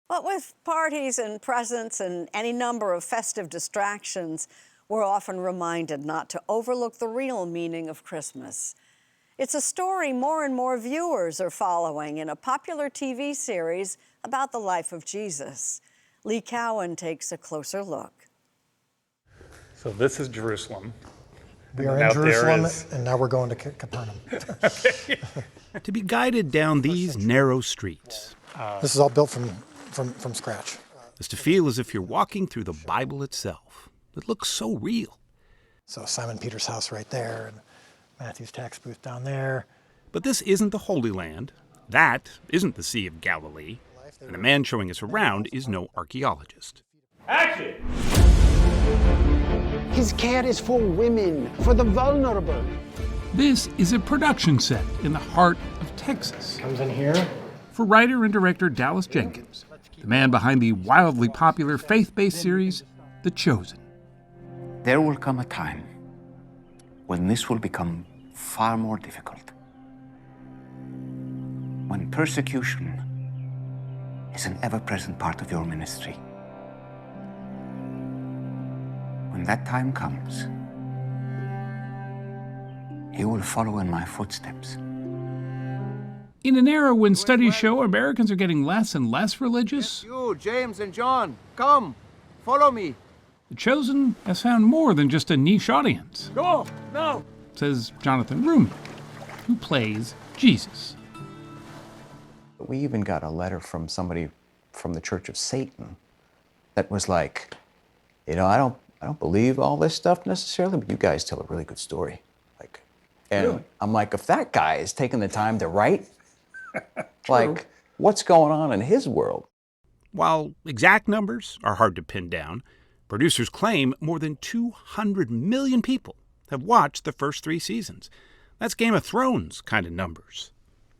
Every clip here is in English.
But with parties and presents and any number of festive distractions, we're often reminded not to overlook the real meaning of Christmas. It's a story more and more viewers are following in a popular TV series about the life of Jesus. Lee Cowan takes a closer look. So this is Jerusalem. We are in Jerusalem, and now we're going to Capernaum. To be guided down these narrow streets. This is all built from scratch. Is to feel as if you're walking through the Bible itself. It looks so real. So Simon Peter's house right there, and Matthew's tax booth down there. But this isn't the Holy Land. That isn't the Sea of Galilee. And the man showing us around is no archaeologist. Action! His care is for women, for the vulnerable. This is a production set in the heart of Texas. Comes in here. For writer and director Dallas Jenkins, the man behind the wildly popular faith-based series, The Chosen. There will come a time when this will become far more difficult. When persecution is an ever-present part of your ministry. When that time comes, you will follow in my footsteps. In an era when studies show Americans are getting less and less religious, You, James and John, come, follow me. The Chosen has found more than just a niche audience, Go, now. says Jonathan Roumie, who plays Jesus. We even got a letter from somebody from the Church of Satan that was like, I don't believe all this stuff necessarily, but you guys tell a really good story. And I'm like, if that guy is taking the time to write, like, what's going on in his world? While exact numbers are hard to pin down, producers claim more than 200 million people have watched the first 3 seasons. That's Game of Thrones kind of numbers.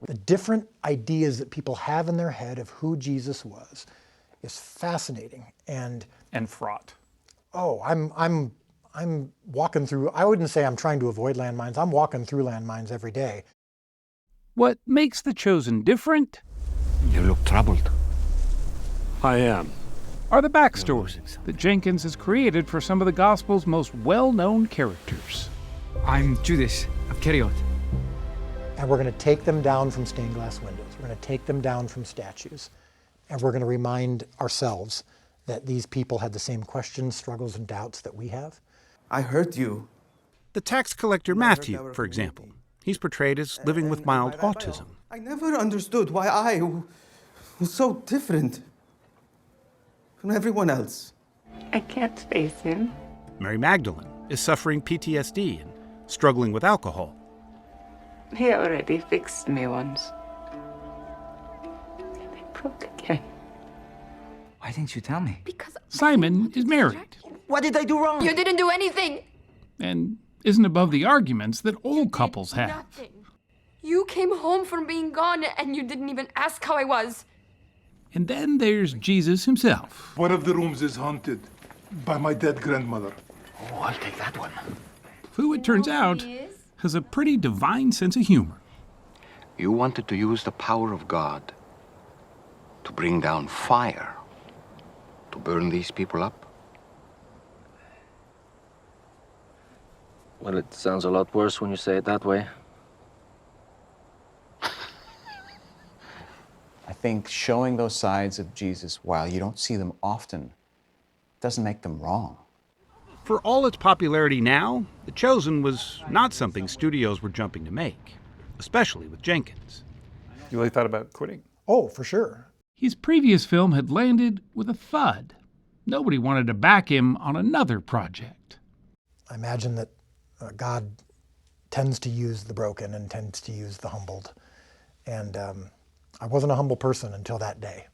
The different ideas that people have in their head of who Jesus was is fascinating. And fraught. oh, I'm walking through, I wouldn't say I'm trying to avoid landmines. I'm walking through landmines every day. What makes The Chosen different You look troubled. I am. are the backstories that Jenkins has created for some of the Gospel's most well-known characters. I'm Judas of Keriot. And we're going to take them down from stained glass windows. We're going to take them down from statues. And we're going to remind ourselves that these people had the same questions, struggles, and doubts that we have. I heard you. The tax collector Matthew, for example. He's portrayed as living with mild autism. I never understood why I was so different from everyone else. I can't face him. Mary Magdalene is suffering PTSD and struggling with alcohol. He already fixed me once. And I broke again. Why didn't you tell me? Because Simon is married What did I do wrong? you didn't do anything. and isn't above the arguments that old couples have. Nothing. You came home from being gone and you didn't even ask how I was. And then there's Jesus himself. One of the rooms is haunted by my dead grandmother. Oh, I'll take that one. Who, it turns out, has a pretty divine sense of humor. You wanted to use the power of God to bring down fire, to burn these people up? Well, it sounds a lot worse when you say it that way. I think showing those sides of Jesus, while you don't see them often, doesn't make them wrong. For all its popularity now, The Chosen was not something studios were jumping to make, especially with Jenkins. You really thought about quitting? Oh, for sure. His previous film had landed with a thud. Nobody wanted to back him on another project. I imagine that God tends to use the broken and tends to use the humbled. And I wasn't a humble person until that day.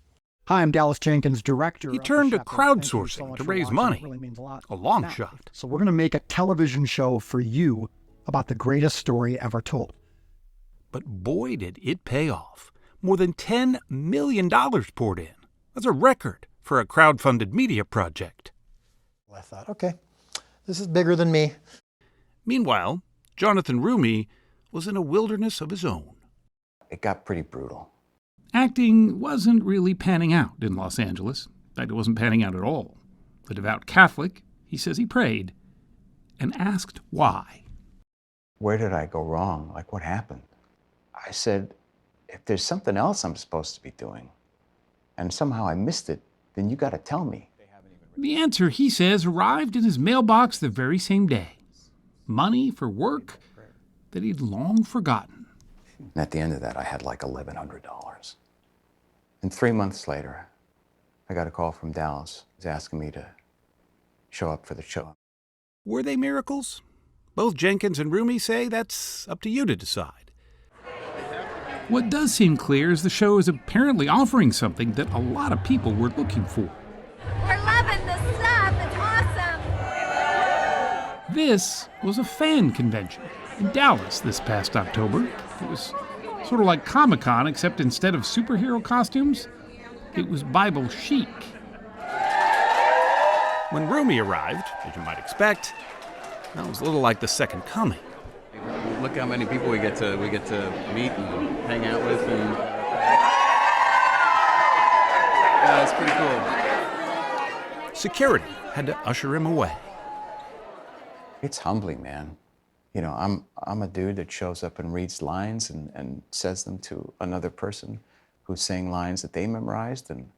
Hi, I'm Dallas Jenkins, director. He turned to crowdsourcing to raise money. Really means a lot. A long shot. So we're going to make a television show for you about the greatest story ever told. But boy, did it pay off. More than $10 million poured in. That's a record for a crowd-funded media project. I thought, okay, this is bigger than me. Meanwhile, Jonathan Roumie was in a wilderness of his own. It got pretty brutal. Acting wasn't really panning out in Los Angeles. In fact, it wasn't panning out at all. A devout Catholic, he says he prayed and asked why. Where did I go wrong? Like, what happened? I said, if there's something else I'm supposed to be doing, and somehow I missed it, then you got to tell me. The answer, he says, arrived in his mailbox the very same day. Money for work that he'd long forgotten. And at the end of that, I had like $1,100. And 3 months later, I got a call from Dallas. He was asking me to show up for the show. Were they miracles? Both Jenkins and Roumie say that's up to you to decide. What does seem clear is the show is apparently offering something that a lot of people were looking for. We're loving the stuff. It's awesome. This was a fan convention in Dallas this past October. It was sort of like Comic-Con, except instead of superhero costumes, it was Bible chic. When Roumie arrived, as you might expect, that was a little like the second coming. Look how many people we get to meet and hang out with, and yeah, it's pretty cool. Security had to usher him away. It's humbling, man. You know, I'm a dude that shows up and reads lines and says them to another person who's saying lines that they memorized, and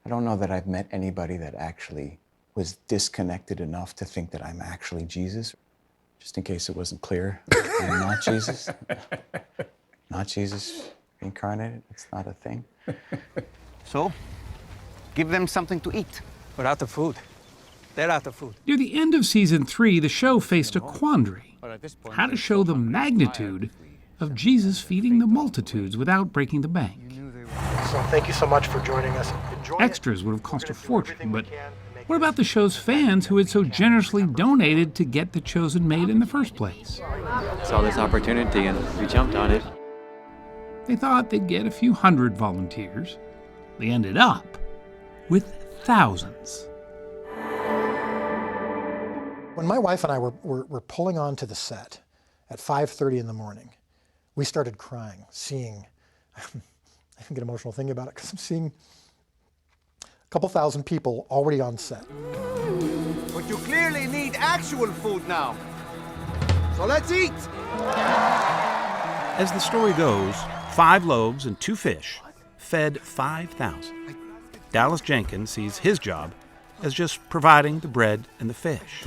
I don't know that I've met anybody that actually was disconnected enough to think that I'm actually Jesus. Just in case it wasn't clear, I'm not Jesus. Not Jesus incarnated. It's not a thing. So, give them something to eat. We're out of food. They're out of food. Near the end of season 3, the show faced a quandary: how to show the magnitude of Jesus feeding the multitudes without breaking the bank. So thank you so much for joining us. Extras would have cost a fortune, but what about the show's fans who had so generously donated to get the Chosen made in the first place? Saw this opportunity and we jumped on it. They thought they'd get a few hundred volunteers. They ended up with thousands. When my wife and I were pulling onto the set at 5:30 in the morning, we started crying, seeing, I can get emotional thinking about it because I'm seeing a couple thousand people already on set. But you clearly need actual food now. So let's eat. As the story goes, 5 loaves and 2 fish fed 5,000. Dallas Jenkins sees his job as just providing the bread and the fish.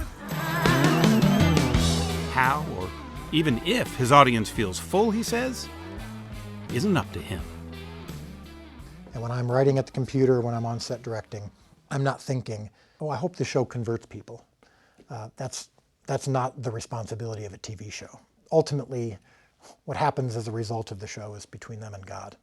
How, or even if his audience feels full, he says, isn't up to him. And when I'm writing at the computer, when I'm on set directing, I'm not thinking, oh, I hope the show converts people. That's not the responsibility of a TV show. Ultimately, what happens as a result of the show is between them and God.